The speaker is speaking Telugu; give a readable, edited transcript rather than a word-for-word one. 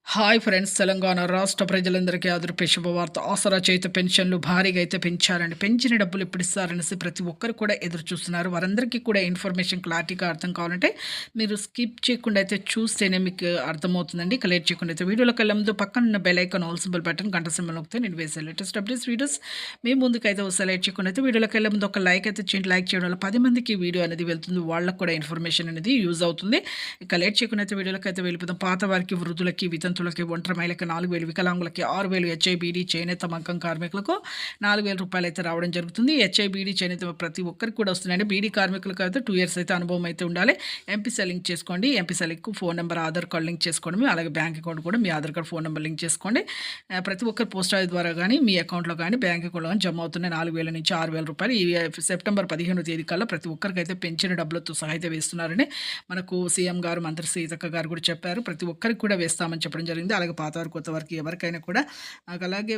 Hi friends! తెలంగాణ రాష్ట్ర ప్రజలందరికీ అదృపే శుభవార్త. ఆసరా చేయుత పెన్షన్‌లు భారీగా అయితే పెంచారండి. పెంచిన డబ్బులు ఎప్పుడిస్తారనేసి ప్రతి ఒక్కరు కూడా ఎదురు చూస్తున్నారు. వారందరికీ కూడా ఇన్ఫర్మేషన్ క్లారిటీగా అర్థం కావాలంటే మీరు స్కిప్ చేయకుండా అయితే చూస్తేనే మీకు అర్థమవుతుందండి. ఇక లేట్ చేయకుండా అయితే వీడియోలోకెళ్ళే ముందు పక్కనున్న bell icon all symbol button గంట సింబల్ నొక్కితే నేను వేసే లేటెస్ట్ అప్డేట్స్ వీడియోస్ మీ ముందుకైతే వస్తాయి. లేట్ చేయకుండా అయితే వీడియోలోకెళ్ళే ముందు ఒక లైక్ అయితే చేయండి. లైక్ చేయడం వల్ల 10 మందికి ఈ వీడియో అనేది వెళ్తుంది. వాళ్ళకి కూడా ఇన్ఫర్మేషన్ అనేది యూజ్ అవుతుంది. ఇక లేట్ చేయకుండా అయితే వీడియోలోకైతే వెళ్ళిపోదాం. పాత వారికి, వృద్ధులకి, వితంతులకి, ఒంటరి మహిళకి 4,000, వికలాంగులకి 6,000, హెచ్ఐబీడీ చేనేత మగ్గం కార్మికులకు 4,000 రూపాయలు అయితే రావడం జరుగుతుంది. హెచ్ఐబీడీ చేనేత ప్రతి ఒక్కరికి కూడా వస్తున్నాయండి. బీడీ కార్మికులకు అయితే 2 ఇయర్స్ అయితే అనుభవం అయితే ఉండాలి. ఎంపీసీ లింక్ చేసుకోండి. MPC link phone number, Aadhaar card link చేసుకోండి. అలాగే బ్యాంక్ అకౌంట్ కూడా మీ Aadhaar card, phone number link చేసుకోండి. ప్రతి ఒక్కరు పోస్ట్ ఆఫీస్ ద్వారా కానీ మీ అకౌంట్లో కానీ బ్యాంక్ అకౌంట్లో కానీ జమ అవుతున్నాయి 4,000 నుంచి 6,000 రూపాయలు. ఈ సెప్టెంబర్ 15వ తేదీ కల్లా ప్రతి ఒక్కరికైతే పెంచిన డబ్బులతో సహా అయితే వేస్తున్నారని మనకు సీఎం గారు, మంత్రి సీతక్క గారు కూడా చెప్పారు. ప్రతి ఒక్కరికి కూడా వేస్తామని చెప్పడం జరిగింది. అలాగే పాత వారు, కొత్త వారికి ఎవరికైనా కూడా అలాగే